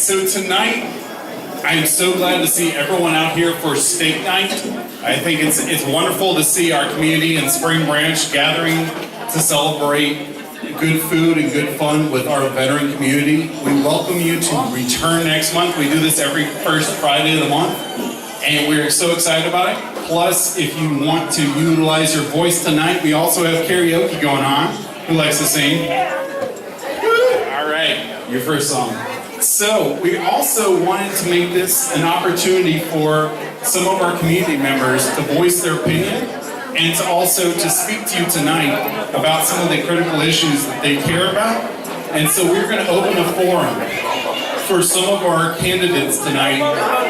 So tonight, I'm so glad to see everyone out here for steak night. I think it's wonderful to see our community in Spring Branch gathering to celebrate good food and good fun with our veteran community. We welcome you to return next month. We do this every first Friday of the month, and we're so excited about it. Plus, if you want to utilize your voice tonight, we also have karaoke going on. Who likes to sing? All right, your first song. So we also wanted to make this an opportunity for some of our community members to voice their opinion and to also to speak to you tonight about some of the critical issues that they care about. And so we're going to open a forum for some of our candidates tonight.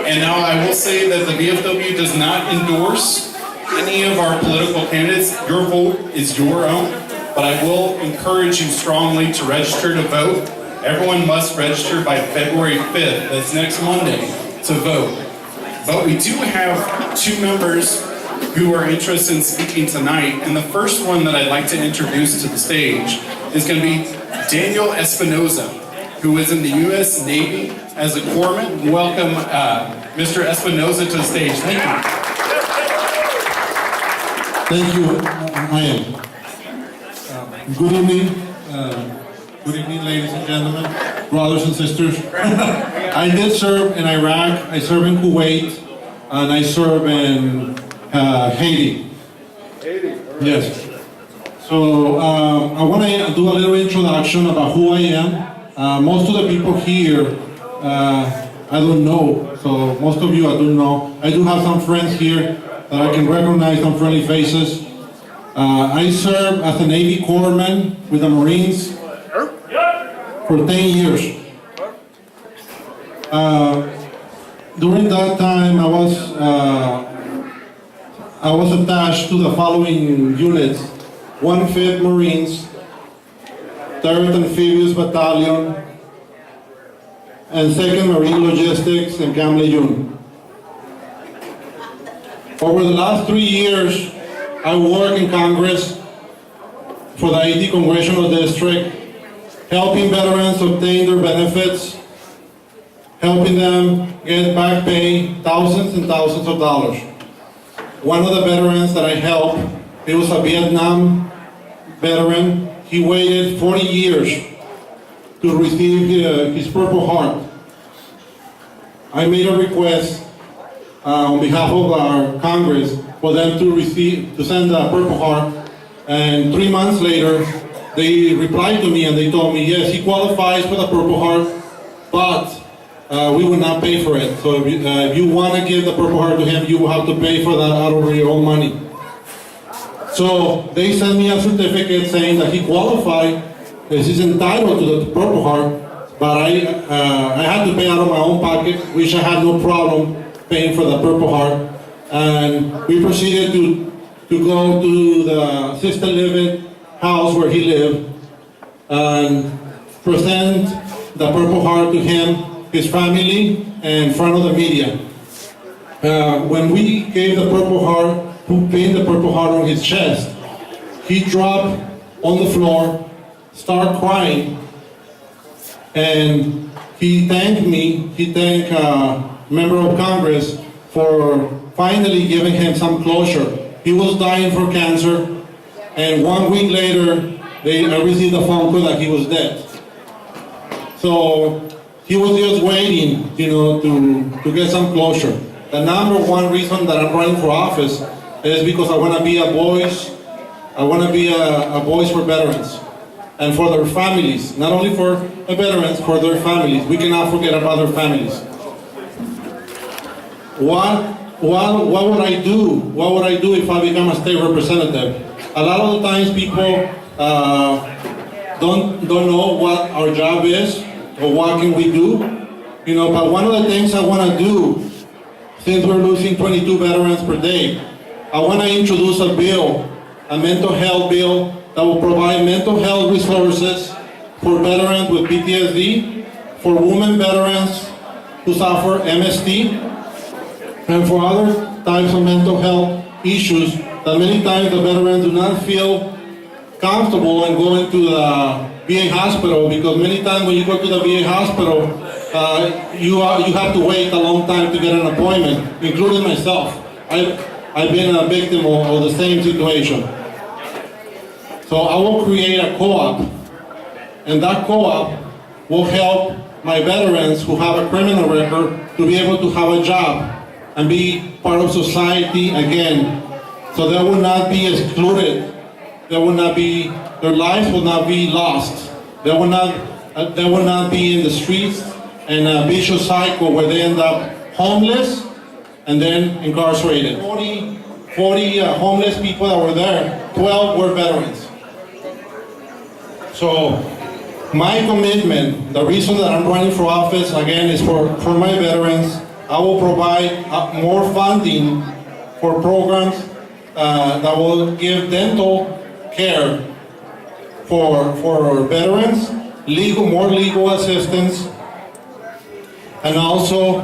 And now I will say that the VFW does not endorse any of our political candidates. Your vote is your own, but I will encourage you strongly to register to vote. Everyone must register by February 5th, that's next Monday, to vote. But we do have two members who are interested in speaking tonight, and the first one that I'd like to introduce to the stage is going to be Daniel Espinoza, who is in the U.S. Navy as a corpsman. Welcome, Mr. Espinoza, to the stage. Thank you. Thank you, Ryan. Good evening. Good evening, ladies and gentlemen, brothers and sisters. I did serve in Iraq, I served in Kuwait, and I served in Haiti. Yes. So I want to do a little introduction about who I am. Most of the people here, I don't know. So most of you I don't know. I do have some friends here that I can recognize, some friendly faces. I served as a Navy corpsman with the Marines for 10 years. During that time, I was attached to the following units: 1/5 Marines, 3rd Amphibious Battalion, and 2nd Marine Logistics in Camp Lejeune. Over the last 3 years, I worked in Congress for the 80th Congressional District, helping veterans obtain their benefits, helping them get back pay, thousands and thousands of dollars. One of the veterans that I helped, he was a Vietnam veteran. He waited 40 years to receive his Purple Heart. I made a request on behalf of our Congress for them to send a Purple Heart, and 3 months later, they replied to me and they told me, yes, he qualifies for the Purple Heart, but we will not pay for it. So if you want to give the Purple Heart to him, you will have to pay for that out of your own money. So they sent me a certificate saying that he qualified, that he's entitled to the Purple Heart, but I had to pay out of my own pocket, which I had no problem paying for the Purple Heart. And we proceeded to go to the assisted living house where he lived and present the Purple Heart to him, his family, and in front of the media. When we gave the Purple Heart, who pinned the Purple Heart on his chest, he dropped on the floor, started crying, and he thanked me, he thanked a member of Congress for finally giving him some closure. He was dying for cancer, and 1 week later, I received a phone call that he was dead. So he was just waiting, to get some closure. The number one reason that I'm running for office is because I want to be a voice. I want to be a voice for veterans and for their families. Not only for the veterans, for their families. We cannot forget about their families. What would I do? What would I do if I become a state representative? A lot of the times people don't know what our job is or what can we do. But one of the things I want to do, since we're losing 22 veterans per day, I want to introduce a bill, a mental health bill that will provide mental health resources for veterans with PTSD, for women veterans who suffer MST, and for other types of mental health issues that many times the veterans do not feel comfortable in going to the VA hospital, because many times when you go to the VA hospital, you have to wait a long time to get an appointment, including myself. I've been a victim of the same situation. So I will create a co-op, and that co-op will help my veterans who have a criminal record to be able to have a job and be part of society again. So they will not be excluded. Their lives will not be lost. They will not be in the streets in a vicious cycle where they end up homeless and then incarcerated. 40 homeless people that were there, 12 were veterans. So my commitment, the reason that I'm running for office again is for my veterans. I will provide more funding for programs that will give dental care for veterans, more legal assistance, and also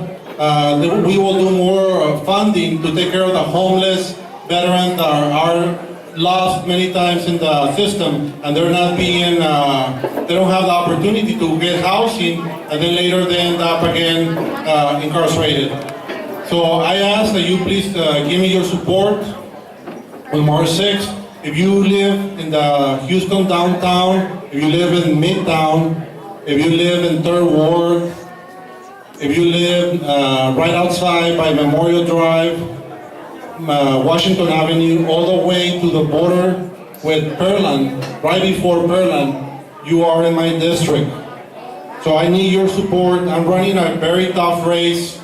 we will do more funding to take care of the homeless veterans that are lost many times in the system, and they're not being, they don't have the opportunity to get housing, and then later they end up again incarcerated. So I ask that you please give me your support on March 6th. If you live in the Houston downtown, if you live in Midtown, if you live in 3rd Ward, if you live right outside by Memorial Drive, Washington Avenue, all the way to the border with Pearland, right before Pearland, you are in my district. So I need your support. I'm running a very tough race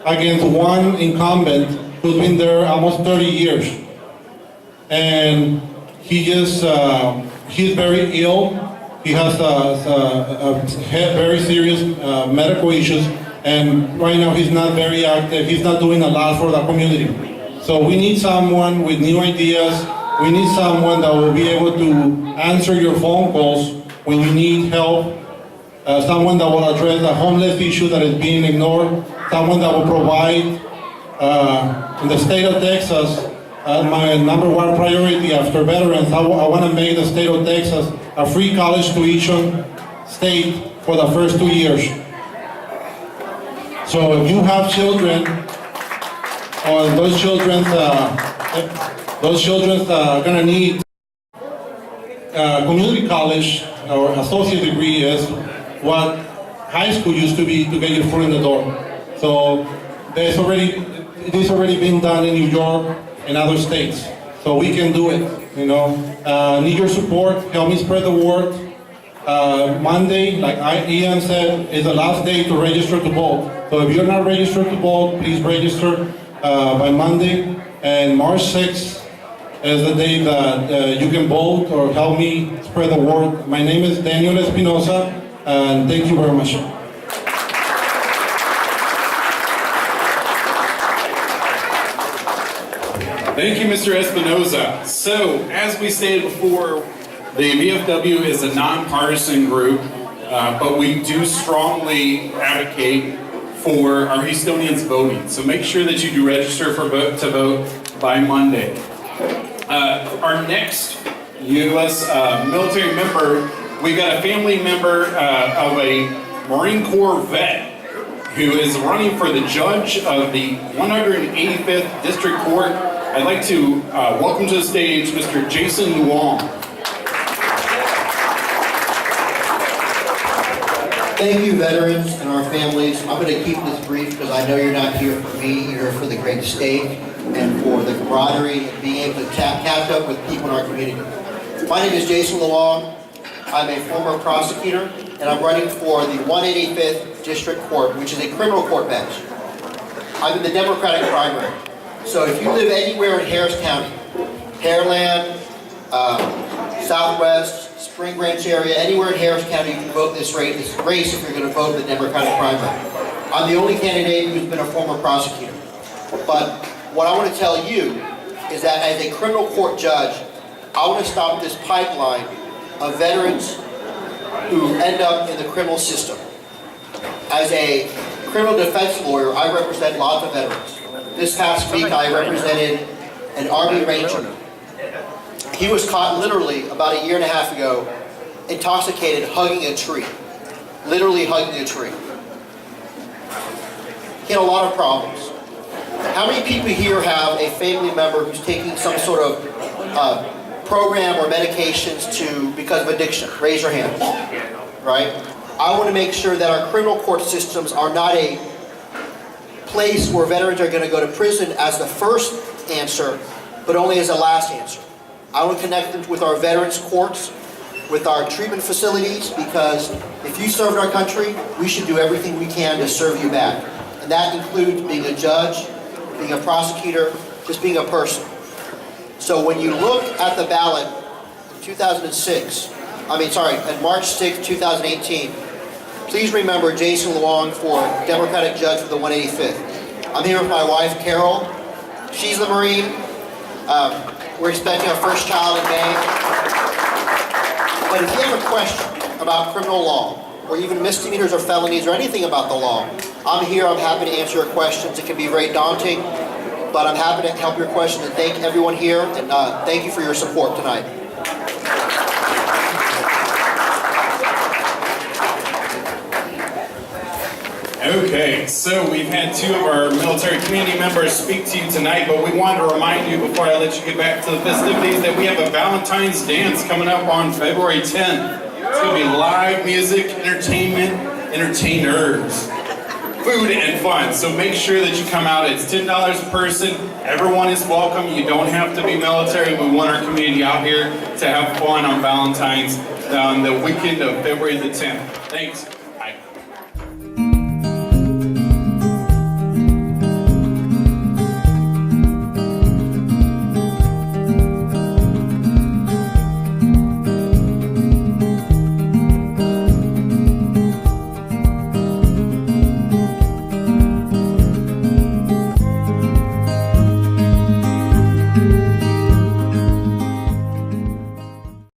against one incumbent who's been there almost 30 years. And he's very ill. He has very serious medical issues, and right now he's not very active. He's not doing a lot for the community. So we need someone with new ideas. We need someone that will be able to answer your phone calls when you need help. Someone that will address the homeless issue that is being ignored. Someone that will provide, in the state of Texas, my #1 priority after veterans, I want to make the state of Texas a free college tuition state for the first 2 years. So if you have children, or those children are going to need community college or associate degree is what high school used to be to get your foot in the door. So it is already being done in New York and other states. So we can do it, you know. Need your support, help me spread the word. Monday, like Ian said, is the last day to register to vote. So if you're not registered to vote, please register by Monday. And March 6th is the day that you can vote or help me spread the word. My name is Daniel Espinosa, and thank you very much. Thank you, Mr. Espinoza. So, as we stated before, the VFW is a nonpartisan group, but we do strongly advocate for our Houstonians voting. So make sure that you do register to vote by Monday. Our next U.S. military member, we got a family member of a Marine Corps vet who is running for the judge of the 185th District Court. I'd like to welcome to the stage Mr. Jason Wong. Thank you, veterans and our families. I'm going to keep this brief because I know you're not here for me. You're here for the great state and for the camaraderie and being able to catch up with people in our community. My name is Jason Long. I'm a former prosecutor, and I'm running for the 185th District Court, which is a criminal court bench. I'm in the Democratic primary. So if you live anywhere in Harris County, Pearland, Southwest, Spring Branch area, anywhere in Harris County, you can vote this race if you're going to vote in the Democratic primary. I'm the only candidate who's been a former prosecutor. But what I want to tell you is that as a criminal court judge, I want to stop this pipeline of veterans who end up in the criminal system. As a criminal defense lawyer, I represent lots of veterans. This past week, I represented an Army Ranger. He was caught literally about 1.5 years ago, intoxicated, hugging a tree. Literally hugging a tree. he had a lot of problems. How many people here have a family member who's taking some sort of program or medications because of addiction? Raise your hand, right? I want to make sure that our criminal court systems are not a place where veterans are going to go to prison as the first answer, but only as a last answer. I want to connect them with our veterans courts, with our treatment facilities, because if you served our country, we should do everything we can to serve you back. And that includes being a judge, being a prosecutor, just being a person. So when you look at the ballot in March 6, 2018, please remember Jason Luong for Democratic Judge for the 185th. I'm here with my wife, Carol. She's the Marine. We're expecting our first child in May. But if you have a question about criminal law, or even misdemeanors or felonies or anything about the law, I'm here, I'm happy to answer your questions. It can be very daunting, but I'm happy to help your questions, and thank everyone here, and thank you for your support tonight. Okay, so we've had two of our military community members speak to you tonight, but we wanted to remind you before I let you get back to the festivities that we have a Valentine's dance coming up on February 10th. It's going to be live music, entertainment, entertainers, food, and fun. So make sure that you come out. It's $10 a person. Everyone is welcome. You don't have to be military. We want our community out here to have fun on Valentine's on the weekend of February the 10th. Thanks.